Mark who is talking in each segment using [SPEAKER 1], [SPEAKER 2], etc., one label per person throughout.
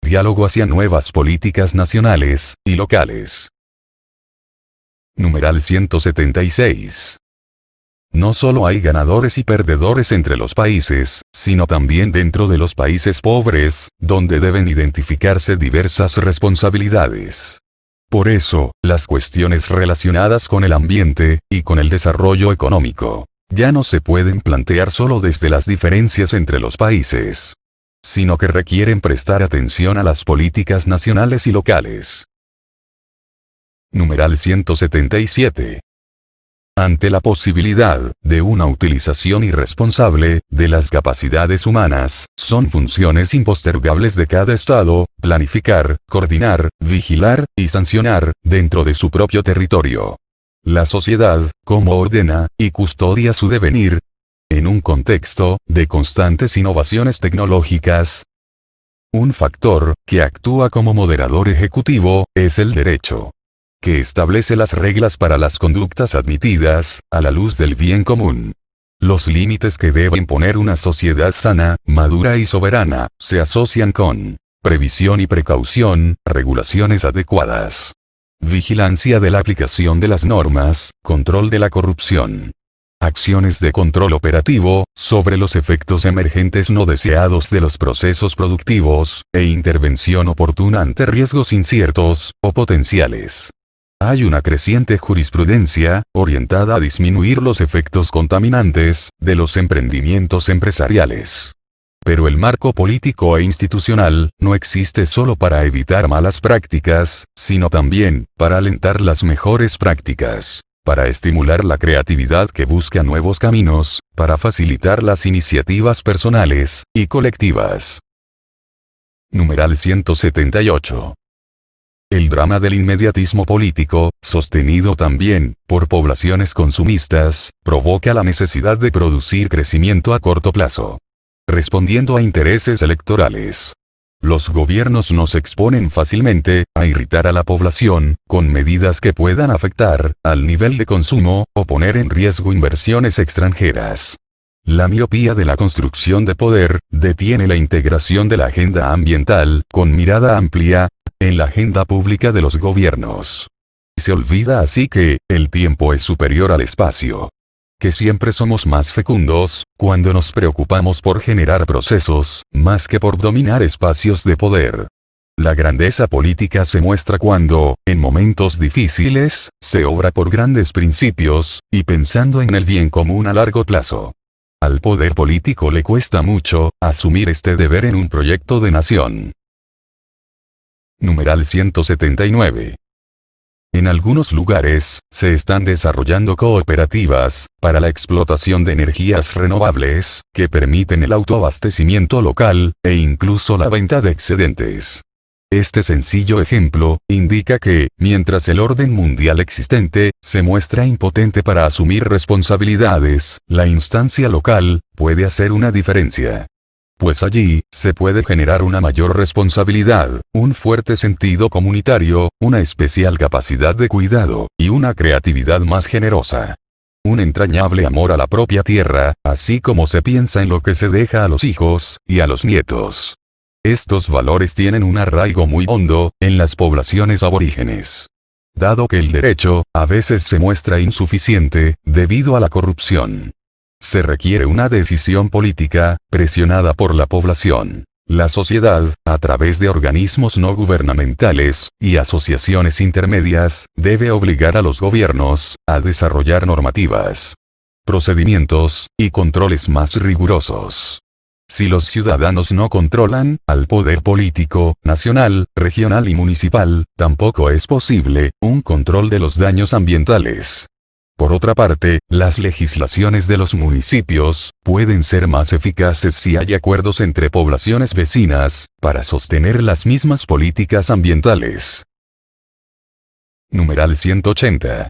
[SPEAKER 1] Diálogo hacia nuevas políticas nacionales y locales. Numeral 176. No solo hay ganadores y perdedores entre los países, sino también dentro de los países pobres, donde deben identificarse diversas responsabilidades. Por eso, las cuestiones relacionadas con el ambiente y con el desarrollo económico ya no se pueden plantear solo desde las diferencias entre los países, sino que requieren prestar atención a las políticas nacionales y locales. Numeral 177. Ante la posibilidad de una utilización irresponsable de las capacidades humanas, son funciones impostergables de cada Estado planificar, coordinar, vigilar y sancionar dentro de su propio territorio la sociedad, cómo ordena y custodia su devenir, en un contexto de constantes innovaciones tecnológicas. Un factor que actúa como moderador ejecutivo es el derecho, que establece las reglas para las conductas admitidas a la luz del bien común. Los límites que debe imponer una sociedad sana, madura y soberana se asocian con previsión y precaución, regulaciones adecuadas, vigilancia de la aplicación de las normas, control de la corrupción, acciones de control operativo sobre los efectos emergentes no deseados de los procesos productivos, e intervención oportuna ante riesgos inciertos o potenciales. Hay una creciente jurisprudencia orientada a disminuir los efectos contaminantes de los emprendimientos empresariales. Pero el marco político e institucional no existe solo para evitar malas prácticas, sino también para alentar las mejores prácticas, para estimular la creatividad que busca nuevos caminos, para facilitar las iniciativas personales y colectivas. Numeral 178. El drama del inmediatismo político, sostenido también por poblaciones consumistas, provoca la necesidad de producir crecimiento a corto plazo, respondiendo a intereses electorales. Los gobiernos nos exponen fácilmente a irritar a la población con medidas que puedan afectar al nivel de consumo o poner en riesgo inversiones extranjeras. La miopía de la construcción de poder detiene la integración de la agenda ambiental con mirada amplia en la agenda pública de los gobiernos. Se olvida así que el tiempo es superior al espacio, que siempre somos más fecundos cuando nos preocupamos por generar procesos, más que por dominar espacios de poder. La grandeza política se muestra cuando, en momentos difíciles, se obra por grandes principios, y pensando en el bien común a largo plazo. Al poder político le cuesta mucho asumir este deber en un proyecto de nación. Numeral 179. En algunos lugares, se están desarrollando cooperativas para la explotación de energías renovables, que permiten el autoabastecimiento local, e incluso la venta de excedentes. Este sencillo ejemplo indica que, mientras el orden mundial existente se muestra impotente para asumir responsabilidades, la instancia local puede hacer una diferencia. Pues allí, se puede generar una mayor responsabilidad, un fuerte sentido comunitario, una especial capacidad de cuidado, y una creatividad más generosa. Un entrañable amor a la propia tierra, así como se piensa en lo que se deja a los hijos y a los nietos. Estos valores tienen un arraigo muy hondo en las poblaciones aborígenes. Dado que el derecho, a veces se muestra insuficiente, debido a la corrupción. Se requiere una decisión política, presionada por la población. La sociedad, a través de organismos no gubernamentales y asociaciones intermedias, debe obligar a los gobiernos a desarrollar normativas, procedimientos y controles más rigurosos. Si los ciudadanos no controlan al poder político, nacional, regional y municipal, tampoco es posible un control de los daños ambientales. Por otra parte, las legislaciones de los municipios pueden ser más eficaces si hay acuerdos entre poblaciones vecinas para sostener las mismas políticas ambientales. Numeral 180.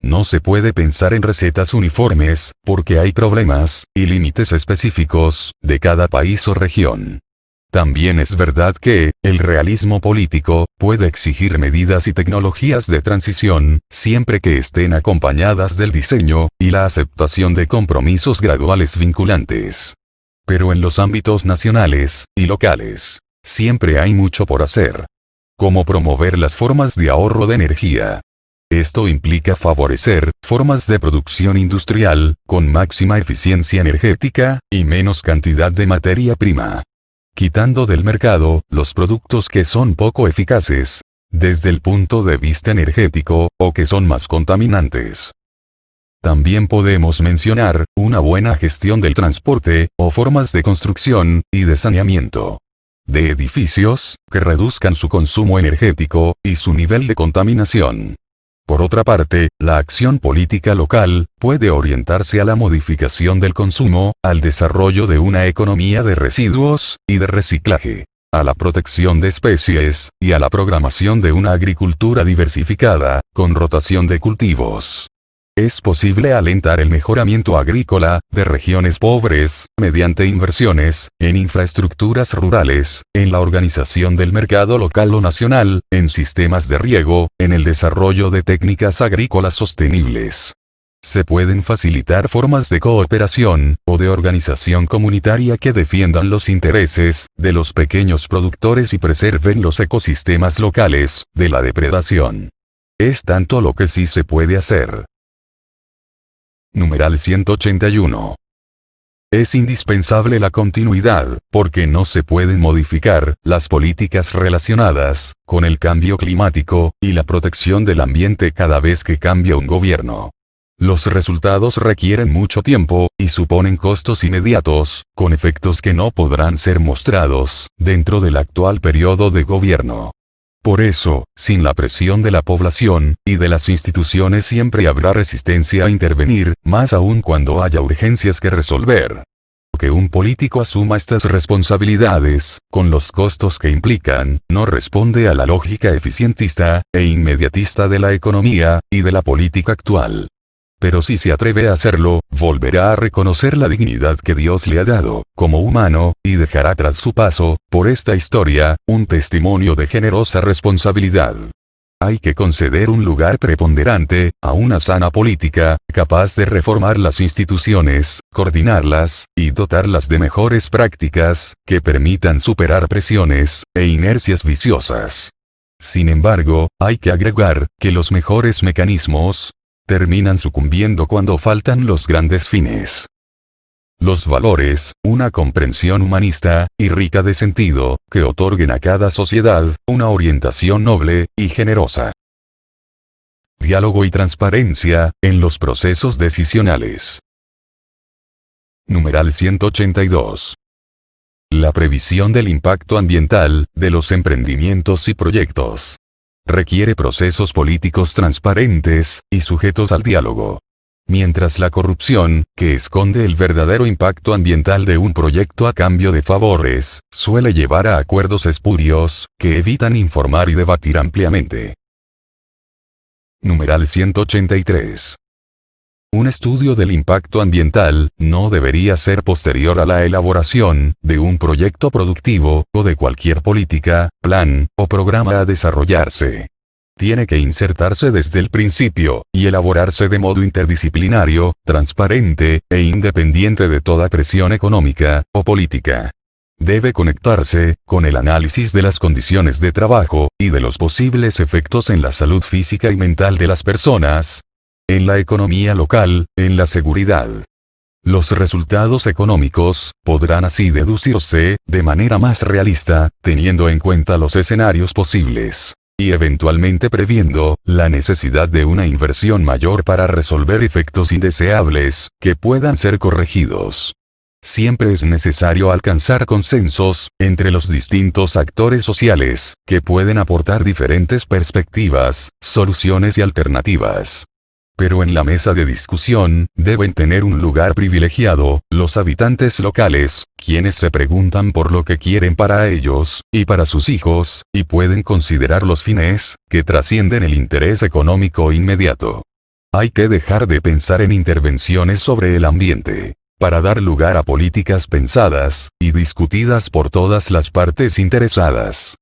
[SPEAKER 1] No se puede pensar en recetas uniformes, porque hay problemas y límites específicos de cada país o región. También es verdad que, el realismo político, puede exigir medidas y tecnologías de transición, siempre que estén acompañadas del diseño, y la aceptación de compromisos graduales vinculantes. Pero en los ámbitos nacionales y locales, Siempre hay mucho por hacer. Como promover las formas de ahorro de energía. Esto implica favorecer formas de producción industrial, con máxima eficiencia energética, y menos cantidad de materia prima. Quitando del mercado los productos que son poco eficaces, desde el punto de vista energético, o que son más contaminantes. También podemos mencionar una buena gestión del transporte, o formas de construcción y de saneamiento de edificios, que reduzcan su consumo energético y su nivel de contaminación. Por otra parte, la acción política local puede orientarse a la modificación del consumo, al desarrollo de una economía de residuos y de reciclaje, a la protección de especies, y a la programación de una agricultura diversificada, con rotación de cultivos. Es posible alentar el mejoramiento agrícola de regiones pobres, mediante inversiones en infraestructuras rurales, en la organización del mercado local o nacional, en sistemas de riego, en el desarrollo de técnicas agrícolas sostenibles. Se pueden facilitar formas de cooperación o de organización comunitaria que defiendan los intereses de los pequeños productores y preserven los ecosistemas locales de la depredación. Es tanto lo que sí se puede hacer. Numeral 181. Es indispensable la continuidad, porque no se pueden modificar las políticas relacionadas con el cambio climático y la protección del ambiente cada vez que cambia un gobierno. Los resultados requieren mucho tiempo y suponen costos inmediatos, con efectos que no podrán ser mostrados dentro del actual periodo de gobierno. Por eso, sin la presión de la población y de las instituciones siempre habrá resistencia a intervenir, más aún cuando haya urgencias que resolver. Que un político asuma estas responsabilidades, con los costos que implican, no responde a la lógica eficientista e inmediatista de la economía y de la política actual. Pero si se atreve a hacerlo, volverá a reconocer la dignidad que Dios le ha dado, como humano, y dejará tras su paso, por esta historia, un testimonio de generosa responsabilidad. Hay que conceder un lugar preponderante a una sana política, capaz de reformar las instituciones, coordinarlas, y dotarlas de mejores prácticas, que permitan superar presiones e inercias viciosas. Sin embargo, hay que agregar que los mejores mecanismos terminan sucumbiendo cuando faltan los grandes fines. Los valores, una comprensión humanista y rica de sentido, que otorguen a cada sociedad una orientación noble y generosa. Diálogo y transparencia en los procesos decisionales. Numeral 182. La previsión del impacto ambiental de los emprendimientos y proyectos requiere procesos políticos transparentes y sujetos al diálogo. Mientras la corrupción, que esconde el verdadero impacto ambiental de un proyecto a cambio de favores, suele llevar a acuerdos espurios, que evitan informar y debatir ampliamente. Numeral 183. Un estudio del impacto ambiental no debería ser posterior a la elaboración de un proyecto productivo, o de cualquier política, plan, o programa a desarrollarse. Tiene que insertarse desde el principio, y elaborarse de modo interdisciplinario, transparente, e independiente de toda presión económica, o política. Debe conectarse con el análisis de las condiciones de trabajo, y de los posibles efectos en la salud física y mental de las personas, en la economía local, en la seguridad. Los resultados económicos podrán así deducirse de manera más realista, teniendo en cuenta los escenarios posibles, y eventualmente previendo la necesidad de una inversión mayor para resolver efectos indeseables, que puedan ser corregidos. Siempre es necesario alcanzar consensos entre los distintos actores sociales, que pueden aportar diferentes perspectivas, soluciones y alternativas. Pero en la mesa de discusión, deben tener un lugar privilegiado los habitantes locales, quienes se preguntan por lo que quieren para ellos, y para sus hijos, y pueden considerar los fines, que trascienden el interés económico inmediato. Hay que dejar de pensar en intervenciones sobre el ambiente, para dar lugar a políticas pensadas y discutidas por todas las partes interesadas.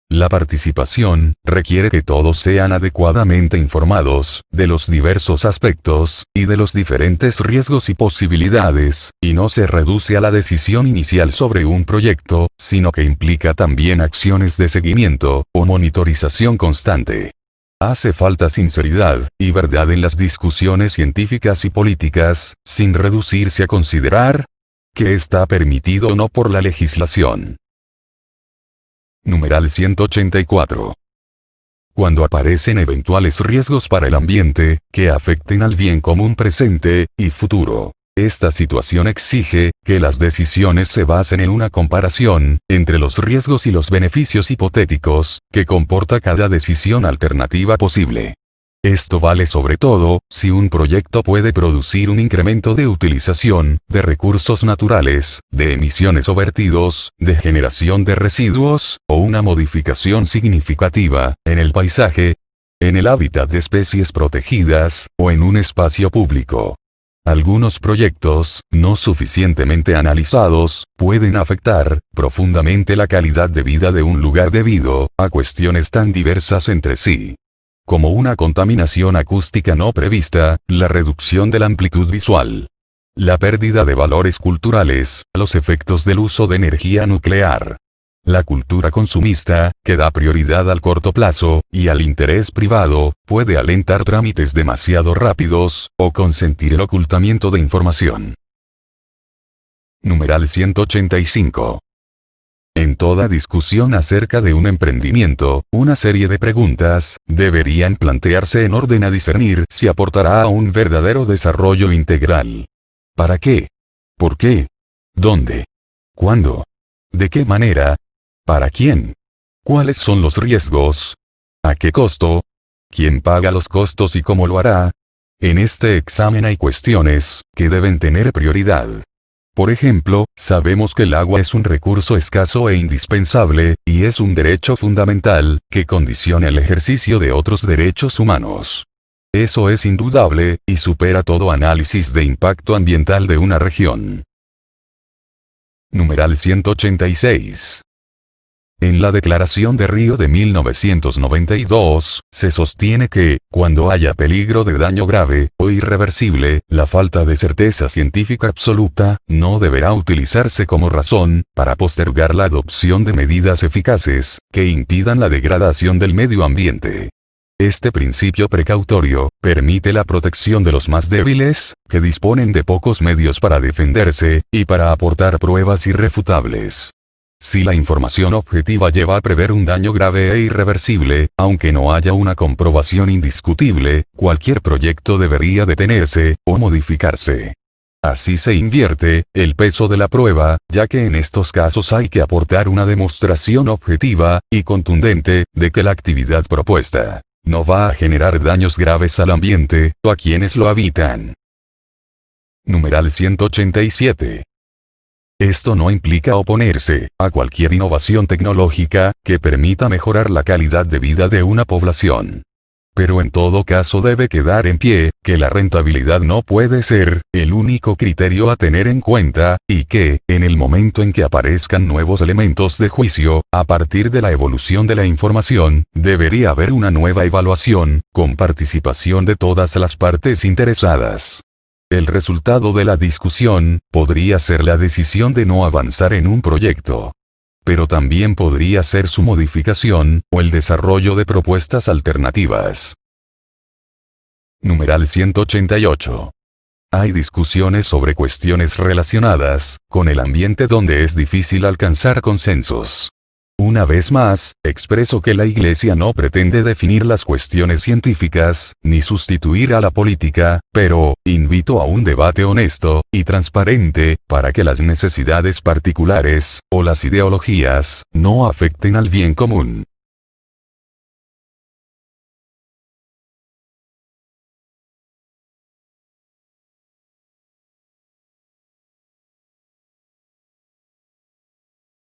[SPEAKER 1] La participación requiere que todos sean adecuadamente informados de los diversos aspectos y de los diferentes riesgos y posibilidades, y no se reduce a la decisión inicial sobre un proyecto, sino que implica también acciones de seguimiento o monitorización constante. Hace falta sinceridad y verdad en las discusiones científicas y políticas, sin reducirse a considerar que está permitido o no por la legislación. Numeral 184. Cuando aparecen eventuales riesgos para el ambiente, que afecten al bien común presente y futuro. Esta situación exige que las decisiones se basen en una comparación entre los riesgos y los beneficios hipotéticos que comporta cada decisión alternativa posible. Esto vale sobre todo, si un proyecto puede producir un incremento de utilización de recursos naturales, de emisiones o vertidos, de generación de residuos, o una modificación significativa en el paisaje, en el hábitat de especies protegidas, o en un espacio público. Algunos proyectos, no suficientemente analizados, pueden afectar profundamente la calidad de vida de un lugar debido a cuestiones tan diversas entre sí, como una contaminación acústica no prevista, la reducción de la amplitud visual, la pérdida de valores culturales, los efectos del uso de energía nuclear, la cultura consumista, que da prioridad al corto plazo y al interés privado, puede alentar trámites demasiado rápidos o consentir el ocultamiento de información. Numeral 185. En toda discusión acerca de un emprendimiento, una serie de preguntas deberían plantearse en orden a discernir si aportará a un verdadero desarrollo integral. ¿Para qué? ¿Por qué? ¿Dónde? ¿Cuándo? ¿De qué manera? ¿Para quién? ¿Cuáles son los riesgos? ¿A qué costo? ¿Quién paga los costos y cómo lo hará? En este examen hay cuestiones que deben tener prioridad. Por ejemplo, sabemos que el agua es un recurso escaso e indispensable, y es un derecho fundamental, que condiciona el ejercicio de otros derechos humanos. Eso es indudable, y supera todo análisis de impacto ambiental de una región. Numeral 186. En la Declaración de Río de 1992, se sostiene que, cuando haya peligro de daño grave o irreversible, la falta de certeza científica absoluta no deberá utilizarse como razón para postergar la adopción de medidas eficaces que impidan la degradación del medio ambiente. Este principio precautorio permite la protección de los más débiles, que disponen de pocos medios para defenderse y para aportar pruebas irrefutables. Si la información objetiva lleva a prever un daño grave e irreversible, aunque no haya una comprobación indiscutible, cualquier proyecto debería detenerse o modificarse. Así se invierte el peso de la prueba, ya que en estos casos hay que aportar una demostración objetiva y contundente de que la actividad propuesta no va a generar daños graves al ambiente o a quienes lo habitan. Numeral 187. Esto no implica oponerse a cualquier innovación tecnológica que permita mejorar la calidad de vida de una población. Pero en todo caso debe quedar en pie que la rentabilidad no puede ser el único criterio a tener en cuenta, y que, en el momento en que aparezcan nuevos elementos de juicio, a partir de la evolución de la información, debería haber una nueva evaluación, con participación de todas las partes interesadas. El resultado de la discusión podría ser la decisión de no avanzar en un proyecto. Pero también podría ser su modificación, o el desarrollo de propuestas alternativas. Numeral 188. Hay discusiones sobre cuestiones relacionadas con el ambiente donde es difícil alcanzar consensos. Una vez más, expreso que la Iglesia no pretende definir las cuestiones científicas, ni sustituir a la política, pero invito a un debate honesto y transparente, para que las necesidades particulares, o las ideologías, no afecten al bien común.